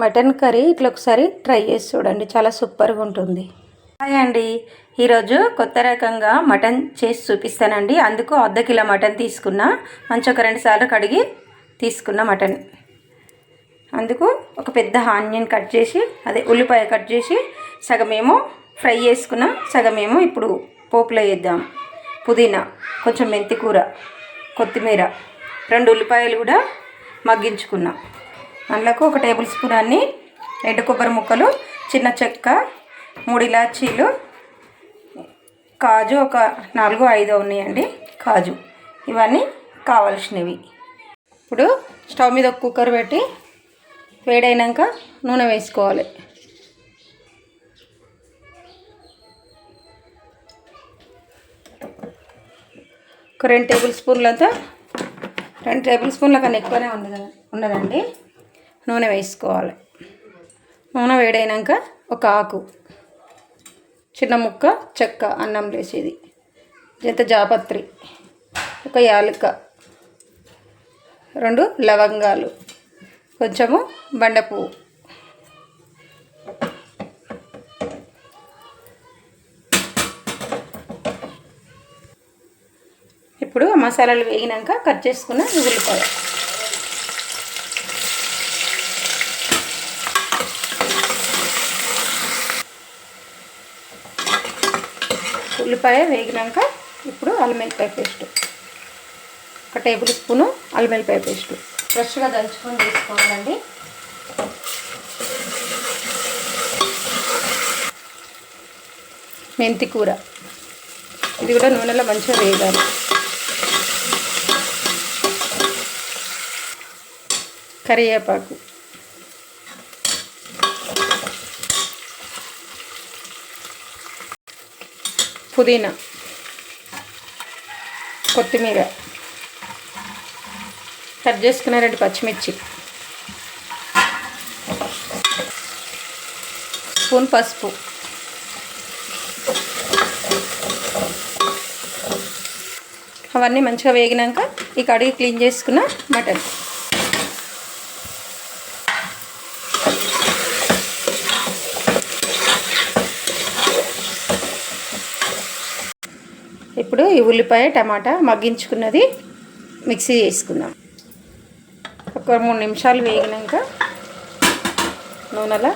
Mutton curry ఇట్లా ఒకసారి try చేసి చూడండి, చాలా సూపర్గా ఉంటుంది. హాయ్ అండి, ఈరోజు కొత్త రకంగా మటన్ చేసి చూపిస్తానండి. అందుకు అర్ధ కిలో మటన్ తీసుకున్నా, మంచి ఒక 2 సార్లు కడిగి తీసుకున్న మటన్. అందుకు ఒక పెద్ద ఆనియన్ కట్ చేసి, అదే ఉల్లిపాయ కట్ చేసి సగమేమో ఫ్రై చేసుకున్నాం, సగమేమో ఇప్పుడు పోపులో వేద్దాం. పుదీనా, కొంచెం మెంతి కూర, కొత్తిమీర, 2 ఉల్లిపాయలు కూడా మగ్గించుకున్నాం. అందులోకి 1 టేబుల్ స్పూన్ అన్ని ఎండు కొబ్బరి ముక్కలు, చిన్న చెక్క, 3 ఇలాచీలు, కాజు ఒక 4-5 ఉన్నాయండి కాజు. ఇవన్నీ కావాల్సినవి. ఇప్పుడు స్టవ్ మీద ఒక కుక్కర్ పెట్టి వేడైనాక నూనె వేసుకోవాలి. ఒక 2 టేబుల్ స్పూన్లంతా, 2 టేబుల్ స్పూన్ల కన్నా ఎక్కువనే ఉన్నదండి నూనె వేసుకోవాలి. నూనె వేడైనాక ఒక ఆకు, చిన్న ముక్క చెక్క అన్నం వేసేది, ఇంత జాపత్రి, ఒక యాలక, 2 లవంగాలు, కొంచెము బండపువ్వు, ఇప్పుడు మసాలాలు వేగినాక కట్ చేసుకున్న ఉల్లిపాయ, ఉల్లిపాయ వేగినాక ఇప్పుడు అల్లం వెల్లిపాయ పేస్ట్, 1 టేబుల్ స్పూను అల్లం వెల్లిపాయ పేస్ట్ ఫ్రెష్గా దంచుకొని తీసుకోవాలండి. మెంతి కూర, ఇది కూడా నూనెలో మంచిగా వేయాలి. కరివేపాకు, పుదీనా, కొత్తిమీర, కట్ చేసుకున్న 2 పచ్చిమిర్చి, స్పూన్ పసుపు, అవన్నీ మంచిగా వేగినాక ఈ కడిగి క్లీన్ చేసుకున్న మటన్, ఇప్పుడు ఈ ఉల్లిపాయ టమాటా మగ్గించుకున్నది మిక్సీ చేసుకుందాం. ఒక 3 నిమిషాలు వేగినాక నూనెలో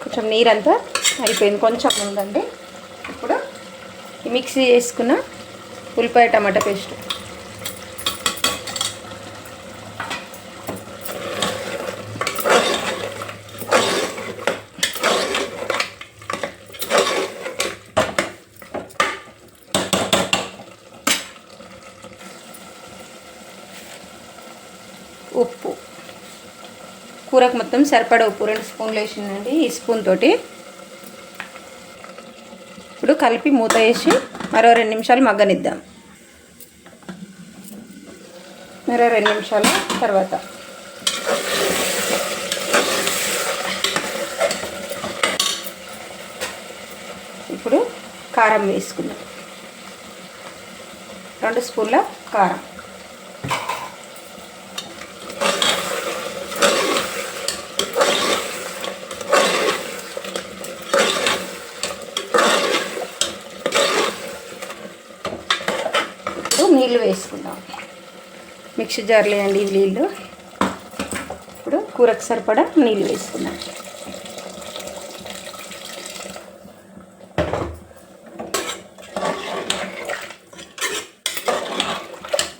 కొంచెం నీరంతా అయిపోయింది, కొంచెం ఉందండి. ఇప్పుడు ఈ మిక్సీ చేసుకున్న ఉల్లిపాయ టమాటా పేస్ట్, ఉప్పు, కూరకు మొత్తం సరిపడా ఉప్పు 2 స్పూన్లు వేసిందండి ఈ స్పూన్ తోటి. ఇప్పుడు కలిపి మూత వేసి మరో 2 నిమిషాలు మగ్గనిద్దాం. మరో 2 నిమిషాల తర్వాత ఇప్పుడు కారం వేసుకుందాం. 2 స్పూన్ల కారం, నీళ్ళు వేసుకుందాం. మిక్సీ జార్లో వేయండి ఈ నీళ్ళు. ఇప్పుడు కూరకు సరిపడా నీళ్ళు వేసుకుందాం.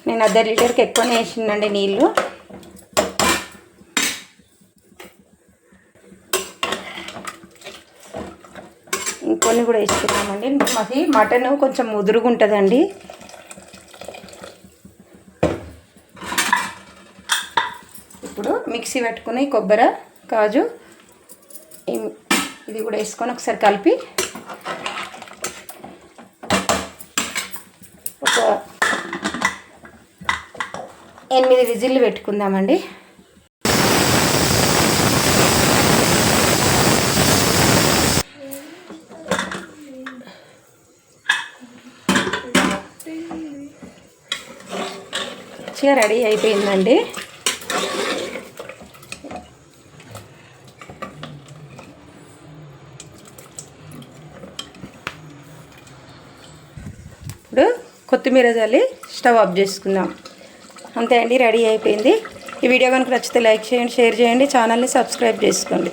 నేను 1/2 లీటర్కి ఎక్కువనే వేసిందండి నీళ్ళు. ఇంకొన్ని కూడా వేసుకున్నామండి. మాది మటన్ కొంచెం ముదురుగా ఉంటుందండి. ఇప్పుడు మిక్సీ పెట్టుకుని కొబ్బరి, కాజు ఇది కూడా వేసుకొని ఒకసారి కలిపి ఒక 8 విజిల్లు పెట్టుకుందామండి. మంచిగా రెడీ అయిపోయిందండి. ఇప్పుడు కొత్తిమీర చల్లి స్టవ్ ఆఫ్ చేసుకుందాం. అంతే అండి, రెడీ అయిపోయింది. ఈ వీడియో కనుక నచ్చితే లైక్ చేయండి, షేర్ చేయండి, ఛానల్ని సబ్స్క్రైబ్ చేసుకోండి.